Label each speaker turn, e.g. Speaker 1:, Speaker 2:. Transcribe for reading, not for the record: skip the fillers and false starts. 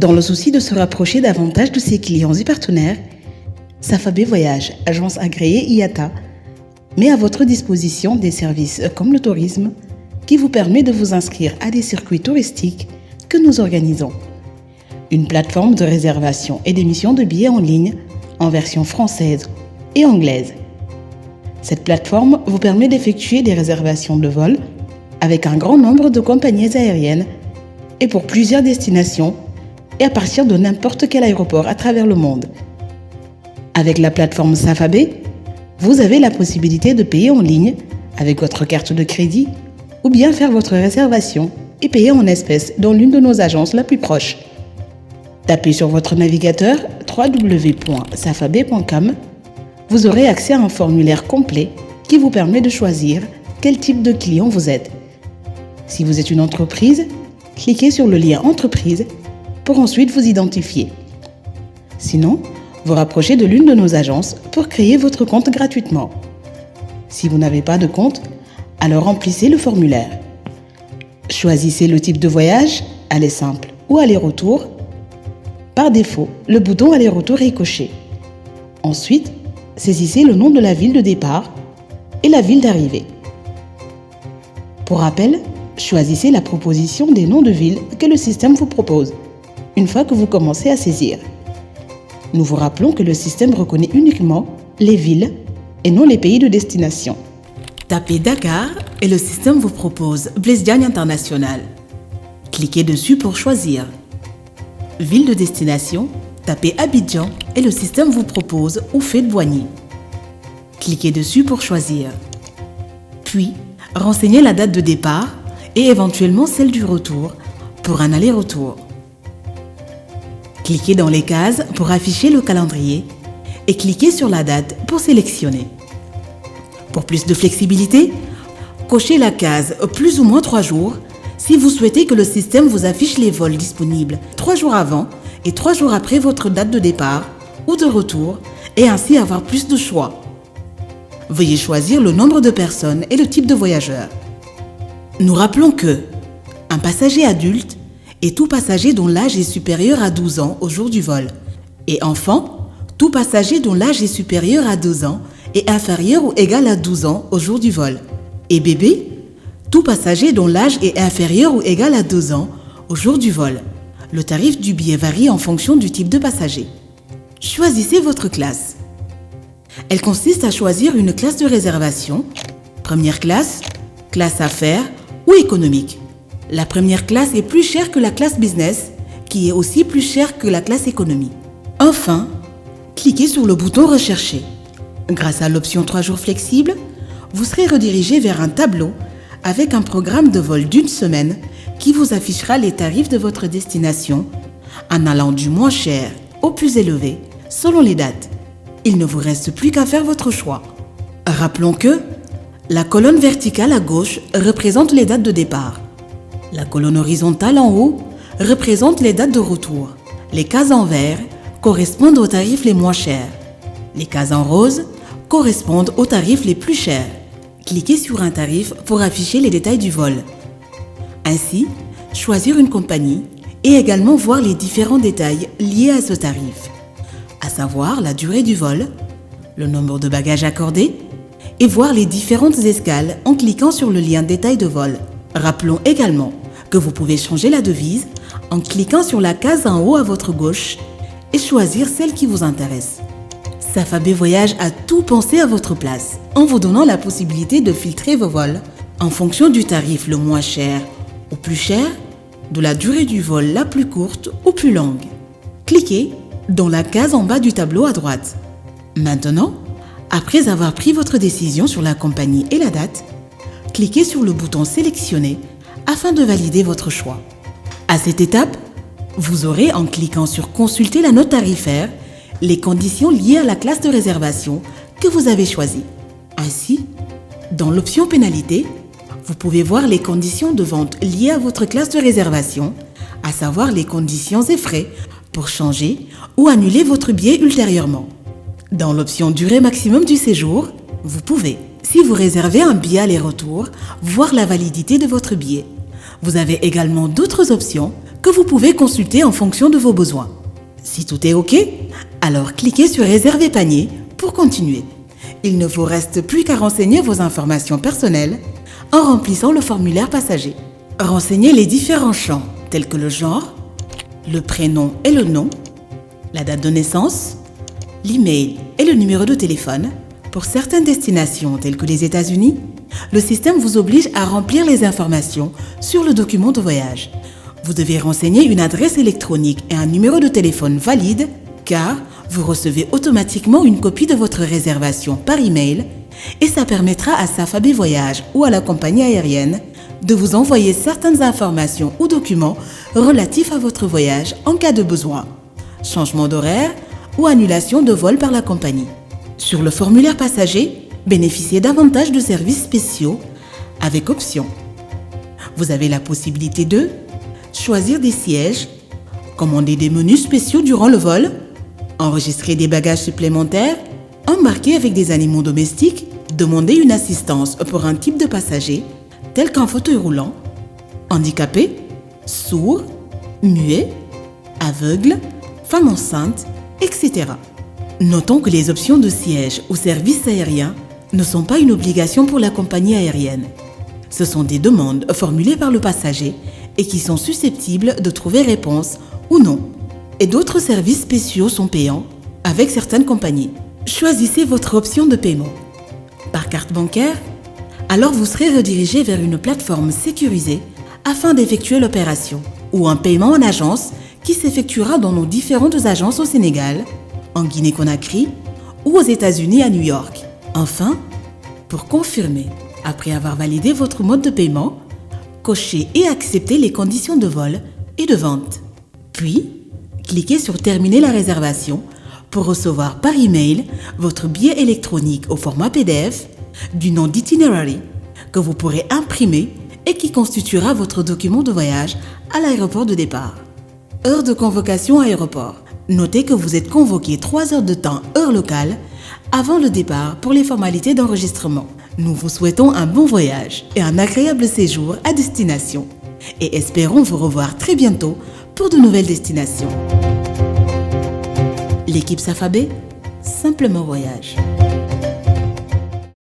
Speaker 1: Dans le souci de se rapprocher davantage de ses clients et partenaires, Safabé Voyage, agence agréée IATA, met à votre disposition des services comme le tourisme qui vous permet de vous inscrire à des circuits touristiques que nous organisons. Une plateforme de réservation et d'émission de billets en ligne en version française et anglaise. Cette plateforme vous permet d'effectuer des réservations de vol avec un grand nombre de compagnies aériennes et pour plusieurs destinations et à partir de n'importe quel aéroport à travers le monde. Avec la plateforme Safabé, vous avez la possibilité de payer en ligne avec votre carte de crédit ou bien faire votre réservation et payer en espèces dans l'une de nos agences la plus proche. Tapez sur votre navigateur www.safabé.com. Vous aurez accès à un formulaire complet qui vous permet de choisir quel type de client vous êtes. Si vous êtes une entreprise, cliquez sur le lien Entreprise pour ensuite vous identifier. Sinon, vous rapprochez de l'une de nos agences pour créer votre compte gratuitement. Si vous n'avez pas de compte, alors remplissez le formulaire. Choisissez le type de voyage, aller simple ou aller-retour. Par défaut, le bouton aller-retour est coché. Ensuite, saisissez le nom de la ville de départ et la ville d'arrivée. Pour rappel, choisissez la proposition des noms de villes que le système vous propose, une fois que vous commencez à saisir. Nous vous rappelons que le système reconnaît uniquement les villes et non les pays de destination. Tapez Dakar et le système vous propose Blaise Diagne International. Cliquez dessus pour choisir. Ville de destination, tapez Abidjan et le système vous propose Houphouët-Boigny. Cliquez dessus pour choisir. Puis, renseignez la date de départ et éventuellement celle du retour pour un aller-retour. Cliquez dans les cases pour afficher le calendrier et cliquez sur la date pour sélectionner. Pour plus de flexibilité, cochez la case plus ou moins 3 jours si vous souhaitez que le système vous affiche les vols disponibles 3 jours avant et 3 jours après votre date de départ ou de retour et ainsi avoir plus de choix. Veuillez choisir le nombre de personnes et le type de voyageur. Nous rappelons que un passager adulte est tout passager dont l'âge est supérieur à 12 ans au jour du vol et enfant, tout passager dont l'âge est supérieur à 2 ans et inférieur ou égal à 12 ans au jour du vol et bébé, tout passager dont l'âge est inférieur ou égal à 2 ans au jour du vol. Le tarif du billet varie en fonction du type de passager. Choisissez votre classe. Elle consiste à choisir une classe de réservation, première classe, classe affaires ou économique. La première classe est plus chère que la classe business, qui est aussi plus chère que la classe économie. Enfin, cliquez sur le bouton Rechercher. Grâce à l'option 3 jours flexible, vous serez redirigé vers un tableau avec un programme de vol d'1 semaine qui vous affichera les tarifs de votre destination en allant du moins cher au plus élevé selon les dates. Il ne vous reste plus qu'à faire votre choix. Rappelons que la colonne verticale à gauche représente les dates de départ. La colonne horizontale en haut représente les dates de retour. Les cases en vert correspondent aux tarifs les moins chers. Les cases en rose correspondent aux tarifs les plus chers. Cliquez sur un tarif pour afficher les détails du vol. Ainsi, choisir une compagnie et également voir les différents détails liés à ce tarif, à savoir la durée du vol, le nombre de bagages accordés et voir les différentes escales en cliquant sur le lien détail de vol. Rappelons également que vous pouvez changer la devise en cliquant sur la case en haut à votre gauche et choisir celle qui vous intéresse. Safabé Voyage a tout pensé à votre place en vous donnant la possibilité de filtrer vos vols en fonction du tarif le moins cher ou plus cher, de la durée du vol la plus courte ou plus longue. Cliquez dans la case en bas du tableau à droite. Maintenant, après avoir pris votre décision sur la compagnie et la date, cliquez sur le bouton Sélectionner afin de valider votre choix. À cette étape, vous aurez, en cliquant sur Consulter la note tarifaire, les conditions liées à la classe de réservation que vous avez choisie. Ainsi, dans l'option Pénalité, vous pouvez voir les conditions de vente liées à votre classe de réservation, à savoir les conditions et frais pour changer ou annuler votre billet ultérieurement. Dans l'option Durée maximum du séjour, vous pouvez, si vous réservez un billet aller-retour, voir la validité de votre billet. Vous avez également d'autres options que vous pouvez consulter en fonction de vos besoins. Si tout est OK, alors cliquez sur Réserver panier pour continuer. Il ne vous reste plus qu'à renseigner vos informations personnelles en remplissant le formulaire passager. Renseignez les différents champs tels que le genre, le prénom et le nom, la date de naissance, l'email et le numéro de téléphone. Pour certaines destinations telles que les États-Unis, le système vous oblige à remplir les informations sur le document de voyage. Vous devez renseigner une adresse électronique et un numéro de téléphone valide car vous recevez automatiquement une copie de votre réservation par email et ça permettra à Safabé Voyage ou à la compagnie aérienne de vous envoyer certaines informations ou documents relatifs à votre voyage en cas de besoin, changement d'horaire ou annulation de vol par la compagnie. Sur le formulaire passager, bénéficiez davantage de services spéciaux avec options. Vous avez la possibilité de choisir des sièges, commander des menus spéciaux durant le vol, enregistrer des bagages supplémentaires, embarquer avec des animaux domestiques, demander une assistance pour un type de passager, tel qu'un fauteuil roulant, handicapé, sourd, muet, aveugle, femme enceinte, etc. Notons que les options de siège ou service aérien ne sont pas une obligation pour la compagnie aérienne. Ce sont des demandes formulées par le passager et qui sont susceptibles de trouver réponse ou non. Et d'autres services spéciaux sont payants avec certaines compagnies. Choisissez votre option de paiement. Par carte bancaire, alors vous serez redirigé vers une plateforme sécurisée afin d'effectuer l'opération ou un paiement en agence qui s'effectuera dans nos différentes agences au Sénégal, en Guinée-Conakry ou aux États-Unis à New York. Enfin, pour confirmer, après avoir validé votre mode de paiement, cochez et acceptez les conditions de vol et de vente. Puis, cliquez sur Terminer la réservation pour recevoir par email votre billet électronique au format PDF du nom d'itinerary que vous pourrez imprimer et qui constituera votre document de voyage à l'aéroport de départ. Heure de convocation à aéroport. Notez que vous êtes convoqué 3 heures de temps heure locale avant le départ pour les formalités d'enregistrement. Nous vous souhaitons un bon voyage et un agréable séjour à destination et espérons vous revoir très bientôt pour de nouvelles destinations. L'équipe Safabé, simplement voyage.